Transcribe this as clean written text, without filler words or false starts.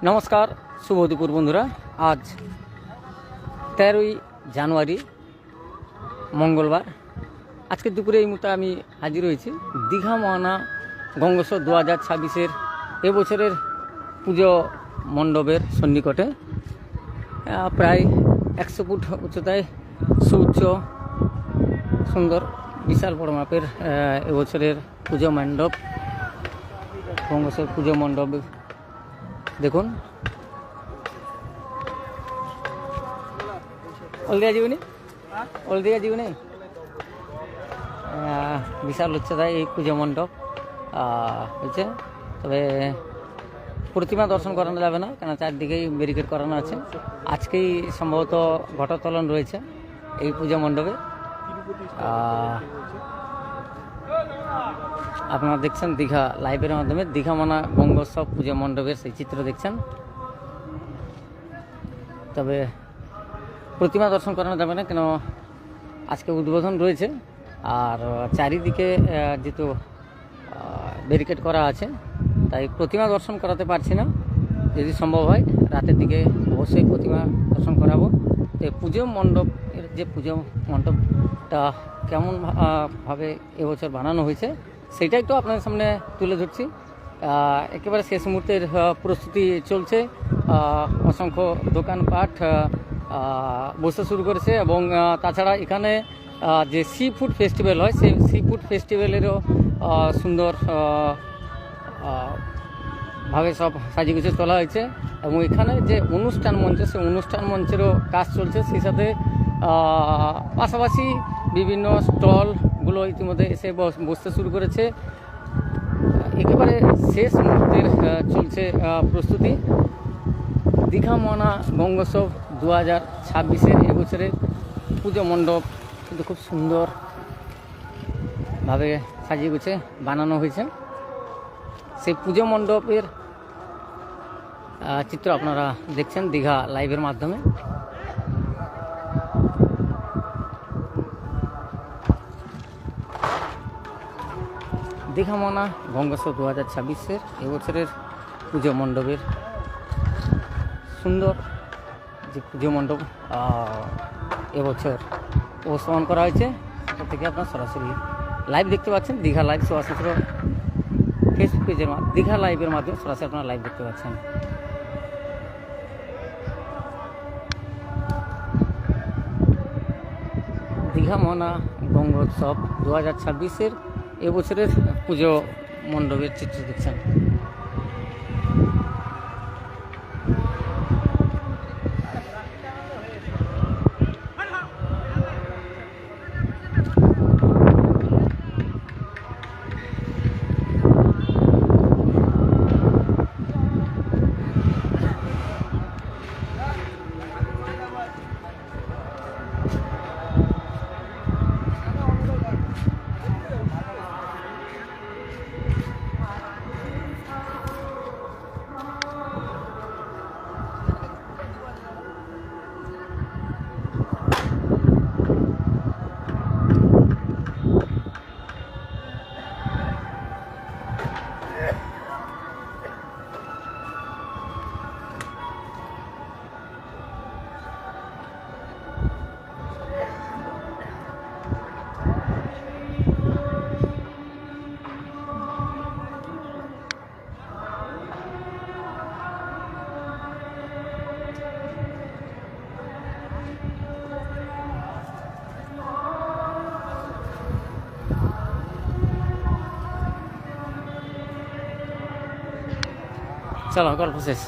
নমস্কার, শুভ দুপুর বন্ধুরা। আজ 13ই জানুয়ারি মঙ্গলবার। আজকে দুপুরে এই মুহূর্তে আমি হাজির হয়েছি দীঘা মহানা গঙ্গোৎসব 2026-এর এবছরের পুজো মণ্ডপের সন্নিকটে। প্রায় 100 ফুট উচ্চতায় সুউচ্চ সুন্দর বিশাল বড় মাপের এবছরের পুজো মণ্ডপ, গঙ্গোৎসব পুজো মণ্ডপ দেখুন। হলদিয়া জীবনী বিশাল উচ্চতায় এই পুজো মণ্ডপ হয়েছে। তবে প্রতিমা দর্শন করানো যাবে না, কেন চারদিকেই ব্যারিকেড করানো আছে। আজকেই সম্ভবত ঘটোত্তোলন রয়েছে এই পুজো মণ্ডপে। আপনারা দেখছেন দীঘা লাইভের মাধ্যমে দীঘা মহানা গঙ্গোৎসব পুজো মণ্ডপের সেই চিত্র দেখছেন। তবে প্রতিমা দর্শন করানো যাবে না, কেন আজকে উদ্বোধন রয়েছে। আর চারিদিকে যেহেতু ব্যারিকেড করা আছে, তাই প্রতিমা দর্শন করাতে পারছি না। যদি সম্ভব হয় রাতের দিকে অবশ্যই প্রতিমা দর্শন করাবো। তো পুজো মণ্ডপের যে পুজো মণ্ডপটা কেমন ভাবে এবছর বানানো হয়েছে সেটা একটু আপনাদের সামনে তুলে ধরছি। একেবারে শেষ মুহূর্তের প্রস্তুতি চলছে। অসংখ্য দোকানপাট বসতে শুরু করেছে, এবং তাছাড়া এখানে যে সি ফুড ফেস্টিভ্যাল হয়, সেই সি ফুড ফেস্টিভ্যালেরও সুন্দর ভাবে সব সাজিয়ে গুছিয়ে তোলা হয়েছে। এবং এখানে যে অনুষ্ঠান মঞ্চ, সেই অনুষ্ঠান মঞ্চেরও কাজ চলছে। সেই সাথে পাশাপাশি বিভিন্ন স্টলগুলো ইতিমধ্যে এসে বসতে শুরু করেছে। একেবারে শেষ মুহূর্তের চলছে প্রস্তুতি। দীঘা মহানা গঙ্গোৎসব 2026-এর এবছরের পুজো মণ্ডপ কিন্তু খুব সুন্দরভাবে সাজিয়ে গুছিয়ে বানানো হয়েছে। সেই পুজো মণ্ডপের চিত্র আপনারা দেখছেন দীঘা লাইভের মাধ্যমে। দীঘা মহানা গঙ্গোৎসব 2026-এর এবছরের পুজো মণ্ডপের সুন্দর যে পুজো মণ্ডপ এবছর উপস্থাপন করা হয়েছে, সেটা থেকে আপনারা সরাসরি লাইভ দেখতে পাচ্ছেন। দীঘা লাইভ সরাসরি ফেসবুক পেজের দীঘা লাইভের মাধ্যমে সরাসরি আপনারা লাইভ দেখতে পাচ্ছেন। দীঘা মহানা গঙ্গোৎসব 2026-এর এবছরের পুজো মণ্ডপের চিত্র দেখছেন। চলো গল্প শেষ।